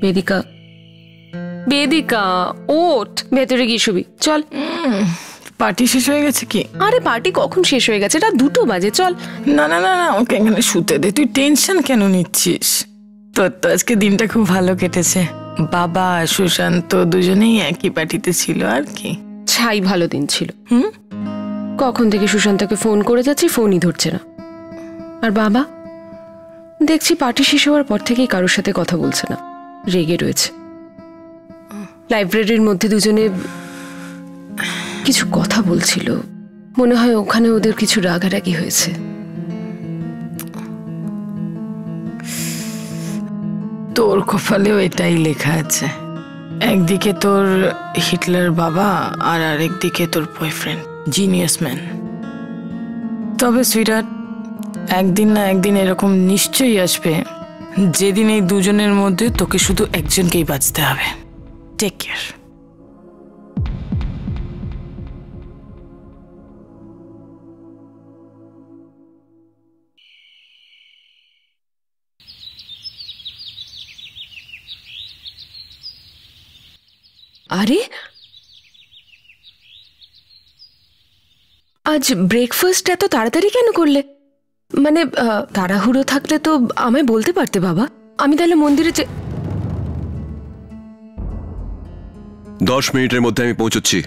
বেদিকা, বেদিকা ওঠ, ভেতরে গিয়ে শুবি, চল। পার্টি শেষ হয়ে গেছে কি? আরে পার্টি কখন শেষ হয়ে গেছে? এটা 2টো বাজে, চল। না না না না, আমাকে এখানে শুতে দে। তুই টেনশন কেন নিচ্ছিস? তোর তো আজকে দিনটা খুব ভালো কেটেছে। বাবা সুশান্ত দুজনেই একই পার্টিতে ছিল আর কি। ছাই ভালো দিন ছিল। কখন থেকে সুশান্তকে ফোন করে যাচ্ছি, ফোনই ধরছে না। আর বাবা দেখছি পার্টি শেষ হওয়ার পর থেকেই কারোর সাথে কথা বলছে না, রেগে রয়েছে। লাইব্রেরির মধ্যে দুজনে কিছু কথা বলছিল, মনে হয় ওখানে ওদের কিছু রাগারাগি হয়েছে। তোর কপালেও এটাই লেখা আছে। একদিকে তোর হিটলার বাবা আর আরেকদিকে তোর বয়ফ্রেন্ড জিনিয়াস ম্যান। তবে সুইটহার্ট, একদিন না একদিন এরকম নিশ্চয়ই আসবে যেদিন এই দুজনের মধ্যে তোকে শুধু একজনকেই বাঁচতে হবে। Take care. আরে আজ ব্রেকফাস্ট এত তাড়াতাড়ি কেন করলে? মানে তাড়াহুড়ো থাকলে তো আমায় বলতে পারতে বাবা, আমি তাহলে মন্দিরে 10 মিনিটের মধ্যে আমি পৌঁছচ্ছি,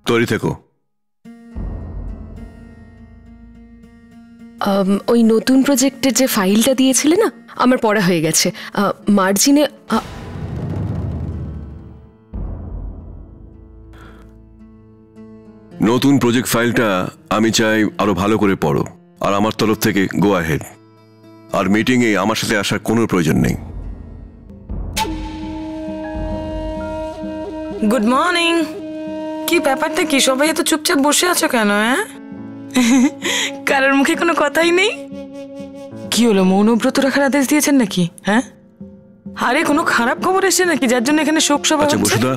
তৈরি থেকো। ওই নতুন প্রজেক্টের যে ফাইলটা দিয়েছিলে না, আমার পড়া হয়ে গেছে। মার্জিনে নতুন প্রজেক্ট ফাইলটা আমি চাই আরো ভালো করে পড়ো, আর আমার তরফ থেকে গো অ্যাহেড। আর মিটিংয়ে আমার সাথে আসার কোনো প্রয়োজন নেই। Good morning. কি ব্যাপারটা কি? সবাই এত চুপচাপ বসে আছো কেন? কারোর মুখে কোনো কথাই নেই? কি হলো, মৌনব্রত রাখার আদেশ দিয়েছেন নাকি? হ্যাঁ, আরে কোনো খারাপ খবর এসে নাকি যার জন্য এখানে শোক সভা হচ্ছে? বসুদা,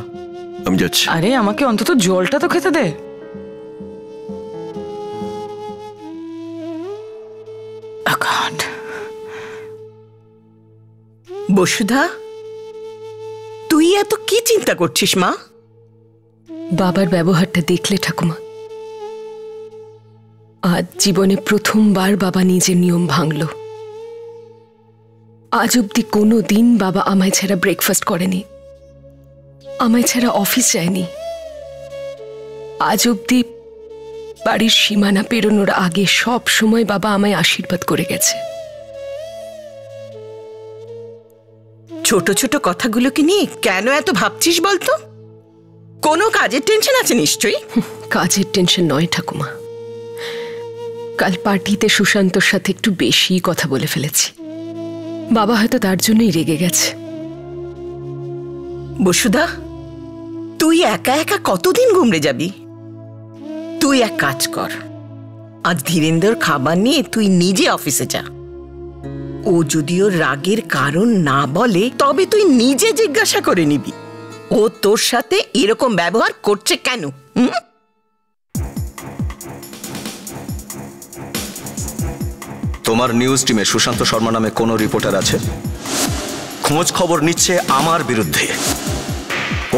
আমি যাচ্ছি। আরে আমাকে অন্তত জলটা তো খেতে দে। বসুধা, তুই এত কি চিন্তা করছিস মা? বাবার ব্যবহারটা দেখলে ঠাকুমা, আজ জীবনে প্রথমবার বাবা নিজের নিয়ম ভাঙল। আজ অব্দি কোনো দিন বাবা আমায় ছাড়া ব্রেকফাস্ট করেনি, আমায় ছাড়া অফিস যায়নি। আজ অব্দি বাড়ির সীমানা পেরোনোর আগে সব সময় বাবা আমায় আশীর্বাদ করে গেছে। ছোট ছোট কথাগুলোকে নিয়ে কেন এত ভাবছিস বলতো? কোনো কাজের টেনশন আছে নিশ্চয়ই। কাজের টেনশন নয় ঠাকুমা, কাল পার্টিতে সুশান্তর সাথে একটু বেশি কথা বলে ফেলেছি। বাবা হয়তো তার জন্যই রেগে গেছে। বসুধা, তুই একা একা কতদিন ঘুমড়ে যাবি? তুই এক কাজ কর, আজ ধীরেন্দ্রর খাবার নিয়ে তুই নিজে অফিসে যা। ও যদিও রাগের কারণ না বলে, তবে তুই নিজে জিজ্ঞাসা করে নিবি ও তোর সাথে এরকম ব্যবহার করছে কেন। তোমার নিউজ টিমে সুশান্ত শর্মা নামে কোনো রিপোর্টার আছে? খোঁজ খবর নিচ্ছে আমার বিরুদ্ধে।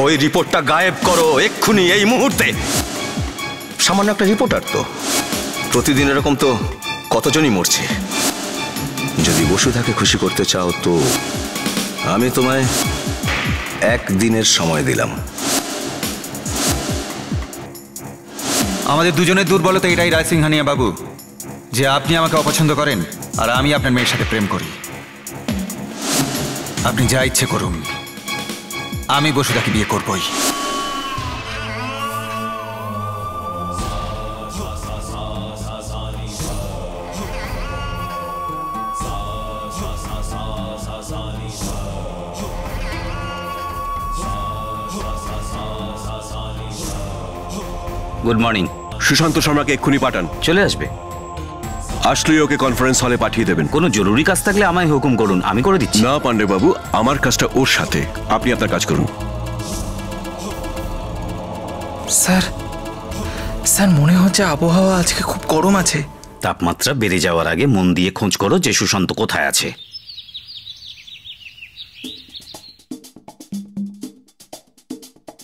ওই রিপোর্টটা গায়েব করো এক্ষুনি, এই মুহূর্তে। সামান্য একটা রিপোর্টার তো, প্রতিদিন এরকম তো কতজনই মরছে। যদি বসুধাকে খুশি করতে চাও তো আমি তোমায় 1 দিনের সময় দিলাম। আমাদের দুজনের দুর্বলতা এটাই রায় সিংহানিয়া বাবু, যে আপনি আমাকে অপছন্দ করেন আর আমি আপনার মেয়ের সাথে প্রেম করি। আপনি যা ইচ্ছে করুন, আমি বসুধাকে বিয়ে করবই। Good morning. সুশান্ত শর্মাকে এক্ষুনি পাঠান। চলে আসবে। আসলেই ওকে কনফারেন্স হলে পাঠিয়ে দেবেন। কোনো জরুরি কাজ থাকলে আমায় হুকুম করুন, আমি করে দিচ্ছি। না পান্ডে বাবু, আমার কাজটা ওর সাথে, আপনি আপনার কাজ করুন। স্যার, স্যার মনে হচ্ছে আবহাওয়া আজকে খুব গরম আছে। তাপমাত্রা বেড়ে যাওয়ার আগে মন দিয়ে খোঁজ করো যে সুশান্ত কোথায় আছে।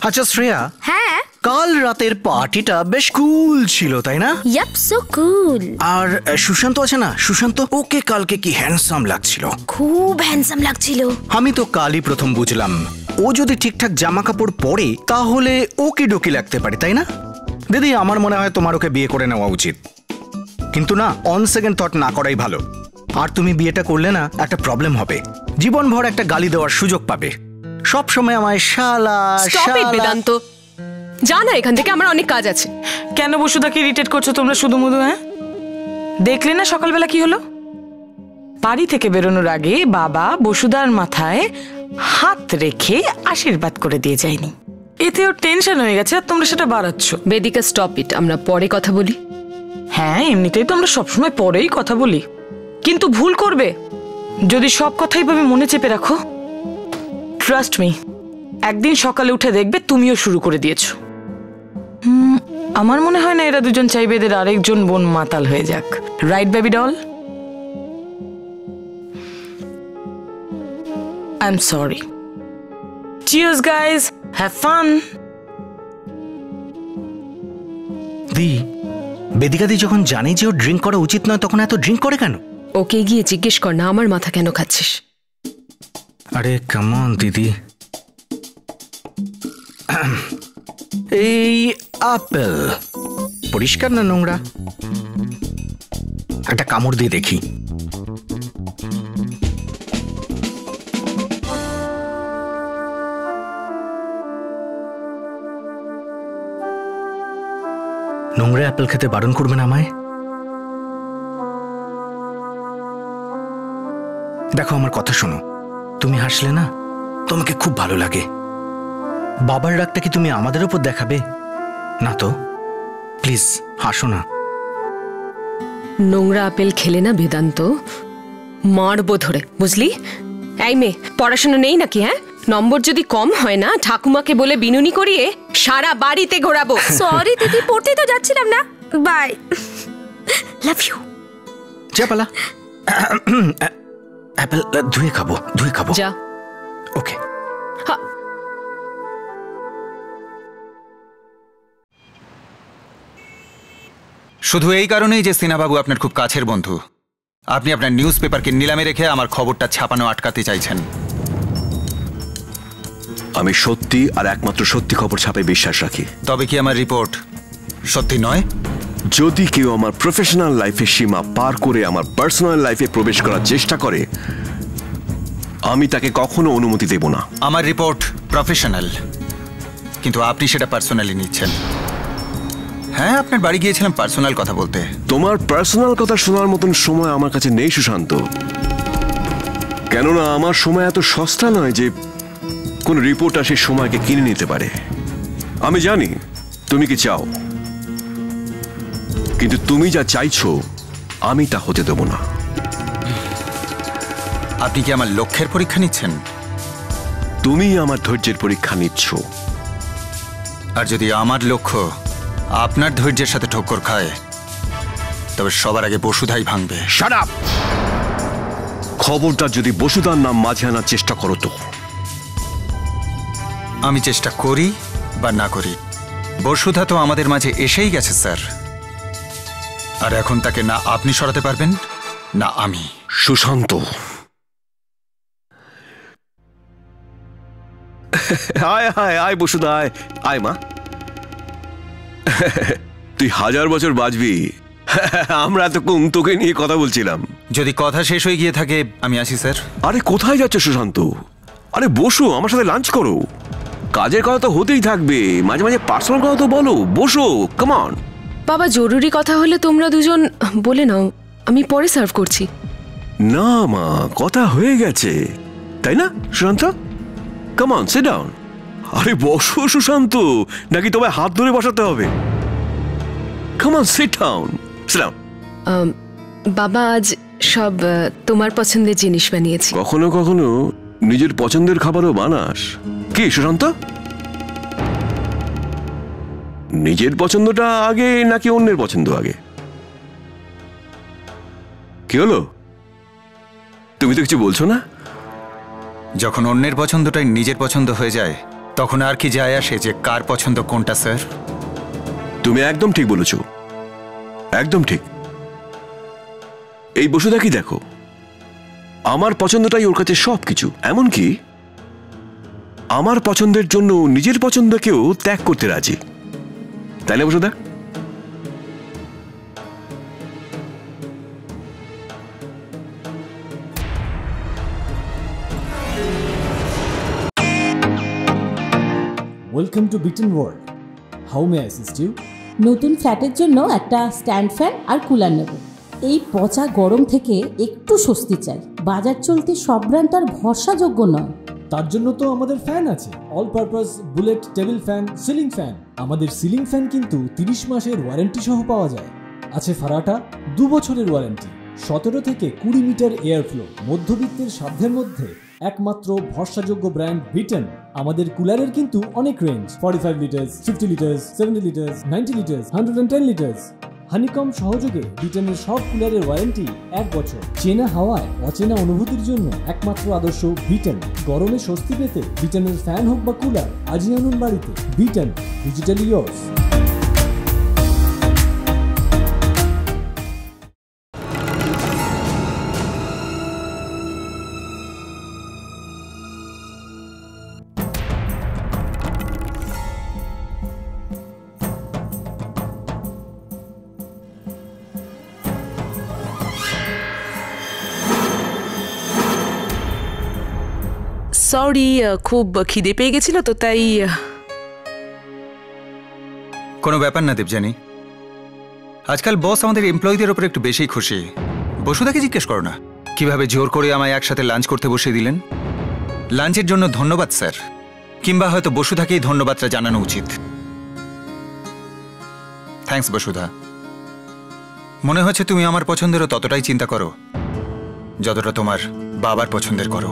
আচ্ছা শ্রেয়া, হ্যাঁ কাল রাতের পার্টিটা বেশ কুল ছিল তাই না? Yup so cool. আর সুশান্ত আছে না, সুশান্ত, ওকে কালকে কি হ্যান্ডসাম লাগছিল, খুব হ্যান্ডসাম লাগছিল। আমি তো কালই প্রথম বুঝলাম ও যদি ঠিকঠাক জামা কাপড় পরে তাহলে ওকে ডোকি লাগতে পারে, তাই না? দিদি, আমার মনে হয় তোমার ওকে বিয়ে করে নেওয়া উচিত, কিন্তু না, অন সেকেন্ড থট না করাই ভালো। আর তুমি বিয়েটা করলে না একটা প্রবলেম হবে, জীবনভর একটা গালি দেওয়ার সুযোগ পাবে, সব সময় আমায় শালা স্টপ ইট শালা। বেদান্ত, জানা এখান থেকে, আমার অনেক কাজ আছে। কেন বসুদাকে ইরিটেট করছো তোমরা শুধু মুধু? হ্যাঁ, দেখলে না সকালবেলা কি হলো? বাড়ি থেকে বেরোনোর আগে বাবা বসুদার মাথায় হাত রেখে আশীর্বাদ করে দিয়ে যায়নি, এতে ওর টেনশন হয়ে গেছে আর তোমরা সেটা বাড়াচ্ছ। বেদিকা স্টপ ইট, আমরা পরে কথা বলি। হ্যাঁ, এমনিতেই তো আমরা সবসময় পরেই কথা বলি, কিন্তু ভুল করবে যদি সব কথাই ভাবে মনে চেপে রাখো। ট্রাস্ট মি, একদিন সকালে উঠে দেখবে তুমিও শুরু করে দিয়েছো। আমার মনে হয় না এরা দুজন চাইবে এদের আরেকজন বোন মাতাল হয়ে যাক। Right baby doll? I am sorry. Cheers guys, have fun. দি, বেদিকাদি যখন জানে যে ও ড্রিঙ্ক করা উচিত নয় তখন এত ড্রিঙ্ক করে কেন? ওকে গিয়ে জিজ্ঞেস কর না আমার মাথা কেন খাচ্ছিস। আরে কাম অন দিদি, এই আপেল পরিষ্কার না নোংরা? একটা কামড় দিয়ে দেখি। নোংরা অ্যাপেল খেতে বারণ করবেন আমায়? দেখো, আমার কথা শোনো, তুমি হাসলে না তোমাকে খুব ভালো লাগে। বাবার রাগটা কি তুমি আমাদের উপর দেখাবে না তো? প্লিজ হাসো না। নোংরা আপেল খেলে না বেদান্ত, মারবো ধরে, বুঝলি? এই মেয়ে, পড়াশোনা নেই নাকি? হ্যাঁ, নম্বর যদি কম হয় না ঠাকুমাকে বলে বিনুনি করিয়ে সারা বাড়িতে ঘোরাবো। সরি দিদি, পড়তে তো যাচ্ছিলাম না। Bye, love you. যা পালা, অ্যাপেল ধুয়ে খাবো, ধুয়ে খাবো। যা। ওকে। শুধু এই কারণেই যে সিনহাবাবু আপনার খুব কাছের বন্ধু, আপনি আপনার নিউজ পেপারকে নিলামে রেখে আমার খবরটা ছাপানো আটকাতে চাইছেন। আমি সত্যি আর একমাত্র সত্যি খবর ছাপায় বিশ্বাস রাখি। তবে কি আমার রিপোর্ট সত্যি নয়? যদি কেউ আমার প্রফেশনাল লাইফের সীমা পার করে আমার পার্সোনাল লাইফে প্রবেশ করার চেষ্টা করে, আমি তাকে কখনো অনুমতি দেব না। আমার রিপোর্ট প্রফেশনাল, কিন্তু আপনি সেটা পার্সোনালি নিচ্ছেন। হ্যাঁ, আপনার বাড়ি গিয়েছিলাম পার্সোনাল কথা বলতে। তোমার পার্সোনাল কথা শোনার মতন সময় আমার কাছে নেই সুশান্ত, কেননা আমার সময় এত সস্তা নয় যে কোন রিপোর্টার সেই সময়কে কিনে নিতে পারে। আমি জানি তুমি কি চাও, কিন্তু তুমি যা চাইছো আমি তা হতে দেব না। আপনি কি আমার লক্ষ্যের পরীক্ষা নিচ্ছেন? তুমি আমার ধৈর্যের পরীক্ষা নিচ্ছ। আর যদি আমার লক্ষ্য আপনার ধৈর্যের সাথে ঠক্কর খায়, তবে সবার আগে বসুধাই ভাঙবে। Shut up! খবরদার যদি বসুধার নাম মাঝে আনার চেষ্টা করো তো। আমি চেষ্টা করি বা না করি, বসুধা তো আমাদের মাঝে এসেই গেছে স্যার। আর এখন তাকে না আপনি সরাতে পারবেন না আমি। সুশান্ত, আয় আয় আয় বসুধা, আয় আয় মা। তুই 1000 বছর বাঁচবি, আমরা এতক্ষণ তোকে নিয়ে কথা বলছিলাম। যদি কথা শেষ হয়ে গিয়ে থাকে আমি আসি স্যার। আরে কোথায় যাচ্ছ সুশান্ত? আরে বসো, আমার সাথে লাঞ্চ করো। কাজের কথা তো হতেই থাকবে, মাঝে মাঝে পার্সোনাল কথা তো বলো। বসো, কাম অন। বাবা, জরুরি কথা হলে তোমরা দুজন বলে নাও, আমি পরে সার্ভ করছি। না মা, কথা হয়ে গেছে তাই না Sushant? Come on, sit down. আরে বসো সুশান্ত, নাকি তোমায় হাত ধরে বসাতে হবে? Come on, sit down, sit down. বাবা, আজ সব তোমার পছন্দের জিনিস বানিয়েছি। কখনো কখনো নিজের পছন্দের খাবারও বানাস। কি সুশান্ত, নিজের পছন্দটা আগে নাকি অন্যের পছন্দ আগে? কি হলো, তুমি তো কিছু বলছো না? যখন অন্যের পছন্দটাই নিজের পছন্দ হয়ে যায় তখন আর কি যায় আসে যে কার পছন্দ কোনটা স্যার? তুমি একদম ঠিক বলেছ, একদম ঠিক। এই বসুধা কি দেখো, আমার পছন্দটাই ওর কাছে সবকিছু, এমনকি আমার পছন্দের জন্য নিজের পছন্দকেও ত্যাগ করতে রাজি, তাই না বসুধা? ওয়েলকাম টু বিটেন world. How may I assist you? নতুন ফ্ল্যাটের জন্য একটা স্ট্যান্ড ফ্যান আর কুলার নেব। এই পচা গরম থেকে একটু স্বস্তি চাই। বাজার চলতে সব ব্র্যান্ড আর ভরসাযোগ্য নয়। তার জন্য তো আমাদের ফ্যান আছে, all purpose bullet table fan, ceiling fan. আমাদের সিলিং ফ্যান কিন্তু 30 মাসের ওয়ারেন্টি সহ পাওয়া যায়। আছে ফারাটা 2 বছরের ওয়ারেন্টি, 17 থেকে 20 মিটার এয়ার ফ্লো, মধ্যবিত্তের সাধ্যের মধ্যে একমাত্র ভরসাযোগ্য ব্র্যান্ড বিটেন। আমাদের কুলারের কিন্তু অনেক range, 45 litres, 50 litres, 70 litres, 90 litres, 110 litres. Honeycomb সহযোগে বিটেনের সব কুলারের ওয়ারেন্টি 1 বছর। চেনা হাওয়ায় অচেনা অনুভূতির জন্য একমাত্র আদর্শ বিটেন। গরমে স্বস্তি পেতে বিটেনের ফ্যান হোক বা কুলার, আজই আনুন বাড়িতে। Beaten, digitally yours. সরি, খুব খিদে পেয়ে গেছিল তো তাই। কোনো ব্যাপার না দেবযানী, আজকাল বস আমাদের এমপ্লয়ীদের ওপর একটু বেশি খুশি। বসুধাকে জিজ্ঞেস করো না কিভাবে জোর করে আমায় একসাথে লাঞ্চ করতে বসিয়ে দিলেন। লাঞ্চের জন্য ধন্যবাদ স্যার, কিংবা হয়তো বসুধাকেই ধন্যবাদটা জানানো উচিত। থ্যাঙ্কস বসুধা। মনে হচ্ছে তুমি আমার পছন্দেরও ততটাই চিন্তা করো যতটা তোমার বাবার পছন্দের করো।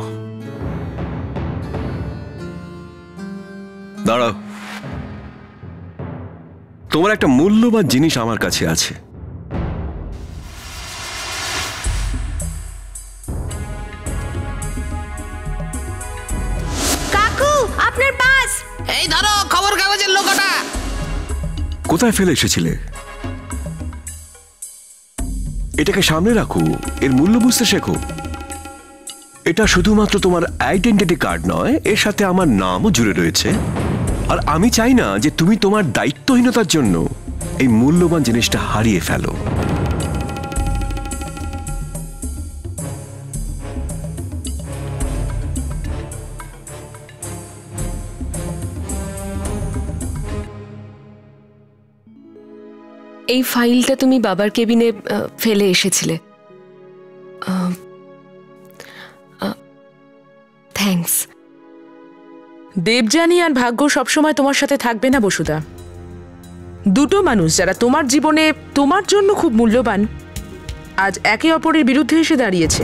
দাঁড়াও, তোমার একটা মূল্যবান জিনিস আমার কাছে আছে। কাকু, আপনার পাস। এই ধরো খবর কাগজের লোকটা। কোথায় ফেলে এসেছিলে? এটাকে সামনে রাখো, এর মূল্য বুঝতে শেখো। এটা শুধুমাত্র তোমার আইডেন্টিটি কার্ড নয়, এর সাথে আমার নামও জুড়ে রয়েছে। আর আমি চাই না যে তুমি তোমার দায়িত্বহীনতার জন্য এই মূল্যবান জিনিসটা হারিয়ে ফেলো। এই ফাইলটা তুমি বাবার কেবিনে ফেলে এসেছিলে। থ্যাঙ্কস। দেবযানী আর ভাগ্য সবসময় তোমার সাথে থাকবে না বসুধা। দুটো মানুষ যারা তোমার জীবনে তোমার জন্য খুব মূল্যবান, আজ একে অপরের বিরুদ্ধে এসে দাঁড়িয়েছে।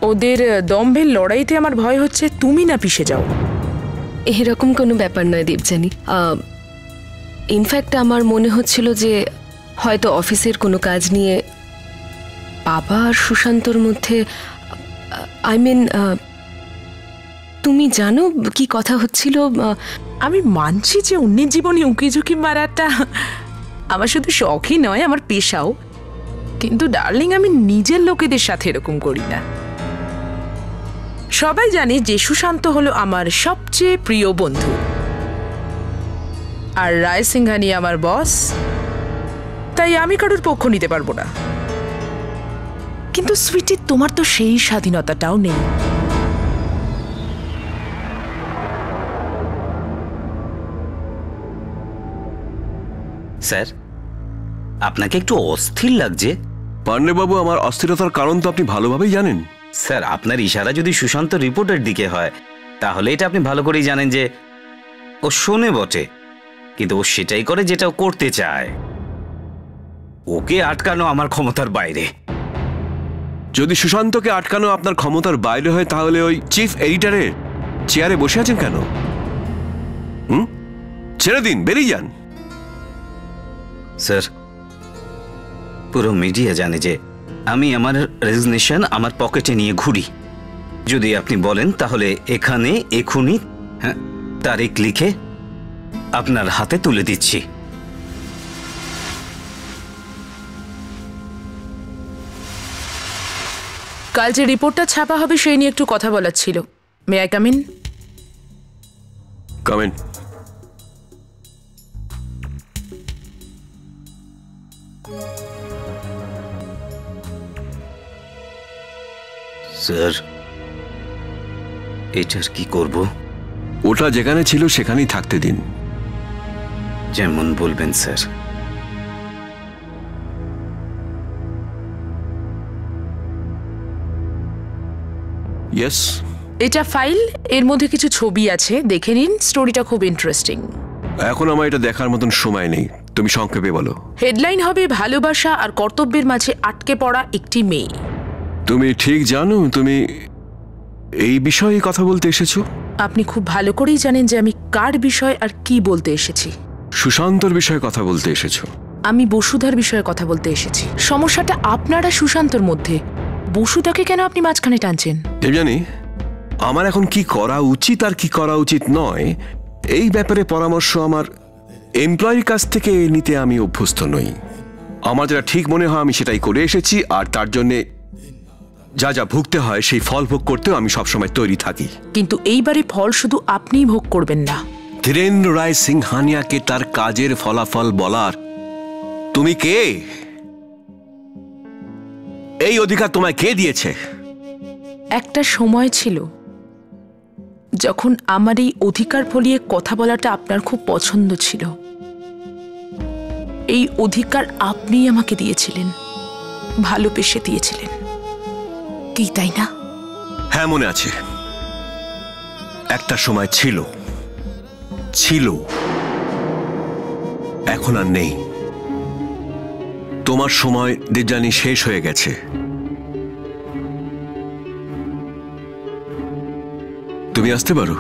ওদের দম্ভের লড়াইতে আমার ভয় হচ্ছে তুমি না পিষে যাও। এরকম কোনো ব্যাপার নয় দেবযানী। ইনফ্যাক্ট আমার মনে হচ্ছিল যে হয়তো অফিসের কোনো কাজ নিয়ে বাবা আর সুশান্তর মধ্যে, আই মিন, তুমি জানো কি কথা হচ্ছিল? আমি মানছি যে অন্যের জীবনে উঁকি ঝুঁকি মারাটা আমার শুধু শখই নয়, আমার পেশাও। কিন্তু ডার্লিং, আমি নিজের লোকেদের সাথে এরকম করি না। সবাই জানে যে সুশান্ত হলো আমার সবচেয়ে প্রিয় বন্ধু, আর রায় সিংহানি আমার বস। তাই আমি কারোর পক্ষ নিতে পারবো না। কিন্তু সুইটি, তোমার তো সেই স্বাধীনতাটাও নেই। স্যার, আপনাকে একটু অস্থির লাগছে। পান্ডেবাবু, আমার অস্থিরতার কারণ তো আপনি ভালোভাবেই জানেন। স্যার, আপনার ইশারা যদি সুশান্ত রিপোর্টের দিকে হয়, তাহলে এটা আপনি ভালো করেই জানেন যে ও শোনে বটে, কিন্তু ও সেটাই করে যেটা ও করতে চায়। ওকে আটকানো আমার ক্ষমতার বাইরে। যদি সুশান্তকে আটকানো আপনার ক্ষমতার বাইরে হয়, তাহলে ওই চিফ এডিটরের চেয়ারে বসে আছেন কেন? ছেড়ে দিন, বেরিয়ে যান। স্যার, পুরো মিডিয়া জানে যে আমি আমার রেজিগনেশন আমার পকেটে নিয়ে ঘুরি। যদি আপনি বলেন তাহলে এখানে এখনই তারিখ লিখে আপনার হাতে তুলে দিচ্ছি। কাল যে রিপোর্টটা ছাপা হবে সেই নিয়ে একটু কথা বলার ছিল। May I come in? Come in. Sir, এটার কি করব? ওটা যেখানে ছিল সেখানেই থাকতে দিন। যেমন বলবেন স্যার। ইয়েস। এটা ফাইল, এর মধ্যে কিছু ছবি আছে, দেখে নিন। স্টোরিটা খুব ইন্টারেস্টিং। এখন আমার এটা দেখার মতন সময় নেই, তুমি সংক্ষেপে বলো। হেডলাইন হবে ভালোবাসা আর কর্তব্যের মাঝে আটকে পড়া একটি মেয়ে। তুমি ঠিক জানো তুমি এই বিষয়ে কথা বলতে এসেছো? আপনি খুব ভালো করেই জানেন যে আমি কার বিষয় আর কি বলতে এসেছি। সুশান্তর বিষয়ে কথা বলতে এসেছো? আমি বসুধার বিষয়ে কথা বলতে এসেছি। সমস্যাটা আপনারা সুশান্তর মধ্যে, বসুধাকে কেন আপনি মাঝখানে টানছেন? জানি আমার এখন কি করা উচিত আর কি করা উচিত নয় এই ব্যাপারে পরামর্শ আমার এমপ্লয়ির কাছ থেকে নিতে আমি অভ্যস্ত নই। আমার যেটা ঠিক মনে হয় আমি সেটাই করে এসেছি, আর তার জন্যে যা যা ভুগতে হয় সেই ফল ভোগ করতেও আমি সবসময় তৈরি থাকি। কিন্তু এইবারে ফল শুধু আপনিই ভোগ করবেন না। ধীরেন্দ্র রায় সিংহানিয়াকে তার কাজের ফলাফল বলার তুমি কে? এই অধিকার তোমায় কে দিয়েছে? একটা সময় ছিল যখন আমার এই অধিকার ফলিয়ে কথা বলাটা আপনার খুব পছন্দ ছিল। এই অধিকার আপনিই আমাকে দিয়েছিলেন, ভালোবেসে দিয়েছিলেন, কি তাই না? হ্যাঁ মনে আছে, একটা সময় ছিল, এখন আর নেই। তোমার সময় দেবযানী শেষ হয়ে গেছে। তুমি আসতে পারো।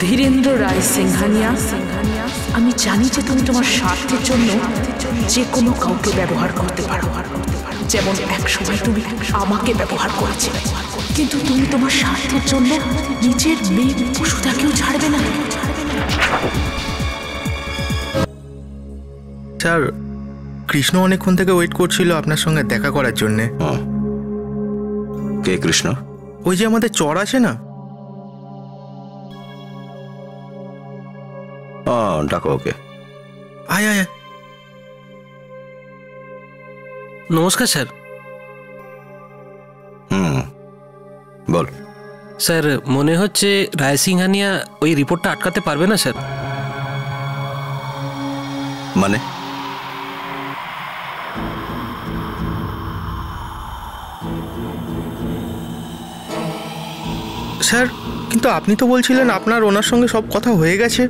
ধীরেন্দ্র রায় সিংহানিয়া, আমি জানি যে তুমি তোমার স্বার্থের জন্য যে কোনো কাউকে ব্যবহার করতে পারো, যেমন এক সময় তুমি আমাকে ব্যবহার করেছিলে, কিন্তু তুমি তোমার স্বার্থের জন্য নিজের মেয়ে বসুধাকেও ছাড়বে না। স্যার, কৃষ্ণ অনেকক্ষণ থেকে ওয়েট করছিল আপনার সঙ্গে দেখা করার জন্যে। কে কৃষ্ণ? ওই যে আমাদের চর আছে না। ডাকো ওকে। আয় আয়। নমস্কার স্যার। বল। স্যার, মনে হচ্ছে রায় সিংহানিয়া ওই রিপোর্টটা আটকাতে পারবে না স্যার। মানে? স্যার, কিন্তু আপনি তো বলছিলেন আপনার ওনার সঙ্গে সব কথা হয়ে গেছে,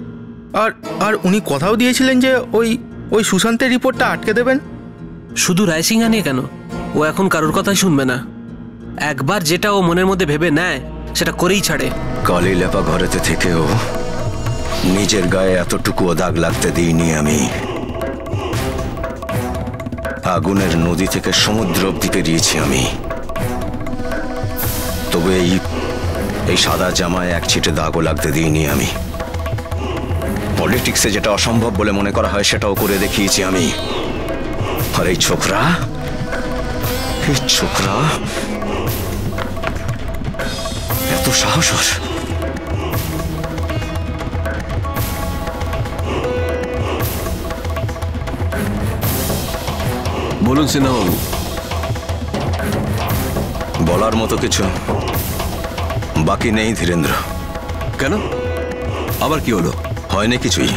আর আর উনি কথাও দিয়েছিলেন যে ওই সুশান্তের রিপোর্টটা আটকে দেবেন। শুধু রায় সিংহানিয়া কেন, ও এখন কারোর কথাই শুনবে না। একবার যেটা ও মনের মধ্যে ভেবে নেয় সেটা করেই ছাড়ে। কালি লেপা ঘরেতে থেকেও নিজের গায়ে এতটুকুও দাগ লাগতে দিইনি আমি। আগুনের নদী থেকে সমুদ্র অব্দি পেরিয়েছি আমি, তবে এই সাদা জামায় এক ছিটে দাগও লাগতে দিইনি আমি। পলিটিক্সে যেটা অসম্ভব বলে মনে করা হয় সেটাও করে দেখিয়েছি আমি। আর এই ছোকরা এত সাহস ওর! বলুন সিনহাবাবু। বলার মতো কিছু বাকি নেই ধীরেন্দ্র। কেন, আবার কি হলো? হয়নি কিছুই,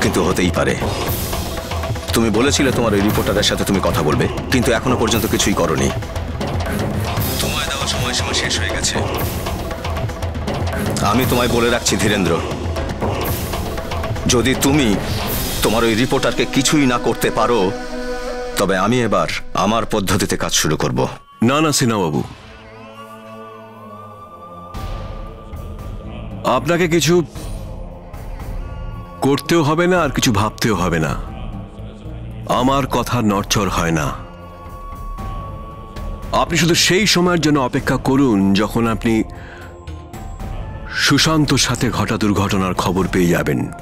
কিন্তু হতেই পারে। তুমি বলেছিলে তোমার ওই রিপোর্টারের সাথে তুমি কথা বলবে, কিন্তু এখনো পর্যন্ত কিছুই করনি। তোমায় দেওয়া সময়সীমা শেষ হয়ে গেছে। আমি তোমায় বলে রাখছি ধীরেন্দ্র, যদি তুমি তোমার ওই রিপোর্টারকে কিছুই না করতে পারো, তবে আমি এবার আমার পদ্ধতিতে কাজ শুরু করব। না না সিনহাবাবু, আপনাকে কিছু করতেও হবে না আর কিছু ভাবতেও হবে না। আমার কথা নড়চড় হয় না। আপনি শুধু সেই সময়ের জন্য অপেক্ষা করুন যখন আপনি সুশান্তর সাথে ঘটা দুর্ঘটনার খবর পেয়ে যাবেন।